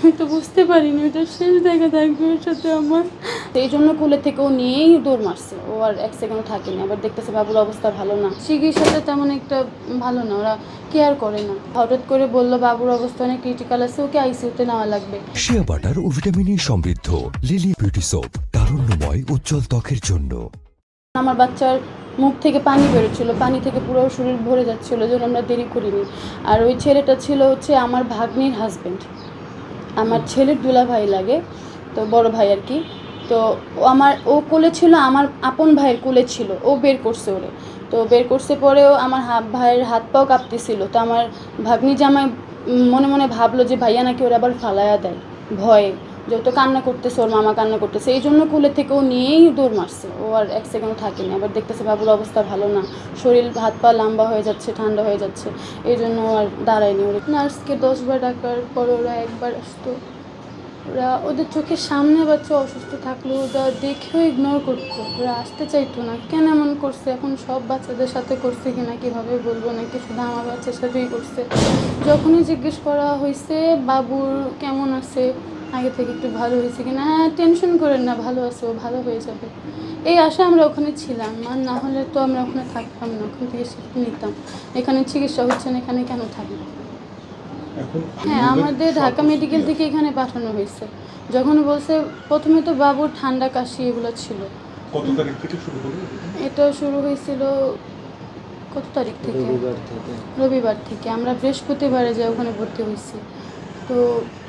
আমি তো বুঝতে পারিনি ওটা শেষ দেখা থাকবে ওর সাথে আমার। এই জন্য কোলে থেকে ও নিয়েই দৌড় মারছে, ও আর এক সেকেন্ডও থাকেনি। আবার দেখতেছে বাবুর অবস্থা ভালো না, চিকিৎসাটা তেমন একটা ভালো না, ওরা কেয়ার করে না। হঠাৎ করে বললো বাবুর অবস্থা অনেক ক্রিটিক্যাল আছে, ওকে আইসিইউতে নেওয়া লাগবে। শিয়া বাটার ও ভিটামিন সমৃদ্ধ লিলি বিউটি সোপ, তারুণ্যময় উজ্জ্বল ত্বকের জন্য। আমার বাচ্চার মুখ থেকে পানি বেরোচ্ছিল, পানি থেকে পুরো শরীর ভরে যাচ্ছিলো, যেন আমরা দেরি করিনি। আর ওই ছেলেটা ছিল হচ্ছে আমার ভাগ্নির হাজব্যান্ড, আমার ছেলের দুলাভাই লাগে, তো বড় ভাই আর কি। তো ও কোলে ছিল, আমার আপন ভাইয়ের কোলে ছিল, ও বের করছে ওরে। তো বের করছে পরেও আমার ভাইয়ের হাত পাও কাঁপতেছিল। তো আমার ভাগ্নি জামাই মনে মনে ভাবলো যে ভাইয়া নাকি ওরা আবার ফালায়া দেয় ভয়ে, যেহেতু কান্না করতেছে, ওর মামা কান্না করতেছে, এই জন্য কোলে থেকে ও নিয়েই দৌড় মারছে। ও আর এক সেকেন্ডও থাকেনি। আবার দেখতেছে বাবুর অবস্থা ভালো না, শরীর হাত পা লম্বা হয়ে যাচ্ছে, ঠান্ডা হয়ে যাচ্ছে, এই জন্য আর দাঁড়ায়নি। ওরা নার্সকে 10বার ডাকার পর ওরা একবার আসতো। ওরা ওদের চোখের সামনে বাচ্চা অসুস্থ থাকলেও ওরা দেখেও ইগনোর করতো, ওরা আসতে চাইতো না। কেন এমন করছে, এখন সব বাচ্চাদের সাথে করছে কিনা কীভাবে বলবো, নাকি শুধু আমার বাচ্চার সাথেই করছে। যখনই জিজ্ঞেস করা হয়েছে বাবুর কেমন আছে, আগে থেকে একটু ভালো হয়েছে কিনা, হ্যাঁ টেনশন করেন না, ভালো আছে, ও ভালো হয়ে যাবে, এই আশা আমরা ওখানে ছিলাম। আর না হলে তো আমরা ওখানে থাকতাম না, ওখান থেকে শিফট নিতাম। এখানে চিকিৎসা হচ্ছে না, এখানে কেন থাকবো? হ্যাঁ, আমাদের ঢাকা মেডিকেল থেকে এখানে পাঠানো হয়েছে। যখন বলছে, প্রথমে তো বাবুর ঠান্ডা কাশি এগুলো ছিল। কত তারিখ থেকে শুরু হলো? এটা শুরু হয়েছিল কত তারিখ থেকে? রবিবার থেকে। আমরা বৃহস্পতিবারে যাই ওখানে ভর্তি হয়েছি। তো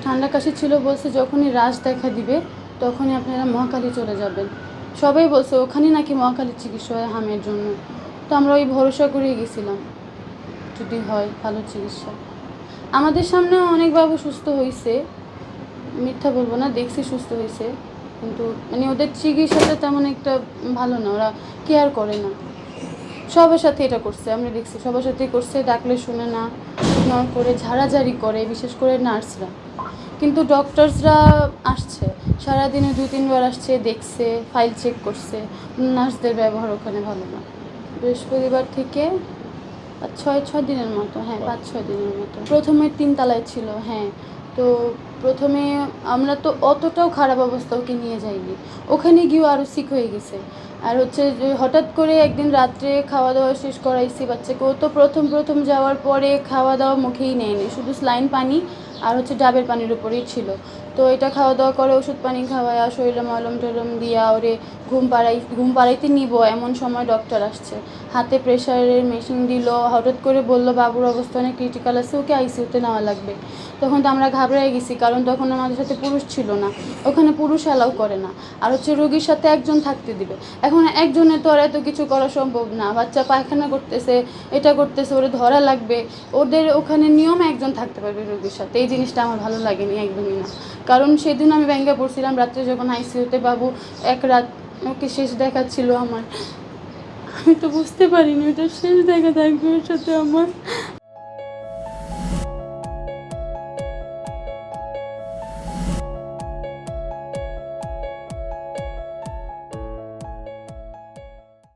ঠান্ডা কাশি ছিল, বলছে যখনই রাশ দেখা দিবে তখনই আপনারা মহাকালী চলে যাবেন। সবাই বলছে ওখানে নাকি মহাকালীর চিকিৎসা হয় হামের জন্য। তো আমরা ওই ভরসা করেই গেছিলাম, যদি হয় ভালো চিকিৎসা। আমাদের সামনেও অনেক বাবু সুস্থ হয়েছে, মিথ্যা বলবো না, দেখছি সুস্থ হয়েছে, কিন্তু মানে ওদের চিকিৎসাটা তেমন একটা ভালো না, ওরা কেয়ার করে না। সবার সাথে এটা করছে, আমরা দেখছি সবার সাথেই করছে, ডাকলে শুনে না, ইগনোর করে, ঝাড়াঝাড়ি করে, বিশেষ করে নার্সরা। কিন্তু ডক্টরসরা আসছে, সারাদিনে 2-3 বার আসছে, দেখছে, ফাইল চেক করছে। নার্সদের ব্যবহার ওখানে ভালো না। বৃহস্পতিবার থেকে 5-6 দিনের মতো, হ্যাঁ 5-6 দিনের মতো। প্রথমে 3 তলায় ছিল, হ্যাঁ। তো প্রথমে আমরা তো অতটাও খারাপ অবস্থা ওকে নিয়ে যাইনি, ওখানে গিয়েও আরও সিক হয়ে গেছে। আর হচ্ছে যে হঠাৎ করে একদিন রাত্রে খাওয়া দাওয়া শেষ করাইছি বাচ্চাকে, ও তো প্রথম যাওয়ার পরে খাওয়া দাওয়া মুখেই নেয়নি, শুধু স্লাইন পানি আর হচ্ছে ডাবের পানির উপরেই ছিল। তো এটা খাওয়া দাওয়া করে, ওষুধ পানি খাওয়ায়া, শরীরে মলম টলম দিয়া ওরে ঘুম পাড়াইতে নিব, এমন সময় ডক্টর আসছে, হাতে প্রেশারের মেশিন দিল, হঠাৎ করে বললো বাবুর অবস্থা অনেক ক্রিটিক্যাল আছে, ওকে আইসিইউতে নেওয়া লাগবে। তখন তো আমরা ঘাবড়াই গেছি, কারণ তখন আমাদের সাথে পুরুষ ছিল না, ওখানে পুরুষ অ্যালাউ করে না। আর হচ্ছে রোগীর সাথে একজন থাকতে দিবে, এখন একজনে তো আর এত কিছু করা সম্ভব না। বাচ্চা পায়খানা করতেছে, এটা করতেছে, ওরে ধরা লাগবে, ওদের ওখানে নিয়ম একজন থাকতে পারবে রোগীর সাথে। এই জিনিসটা আমার ভালো লাগেনি একদমই না, কারণ সেদিন আমি ব্যাঙ্গে পড়ছিলাম রাত্রে যখন আইসিইউতে বাবু এক রাত ওকে শেষ দেখাচ্ছিল আমার। আমি তো বুঝতে পারিনি ওটা শেষ দেখা থাকবে ওর সাথে আমার।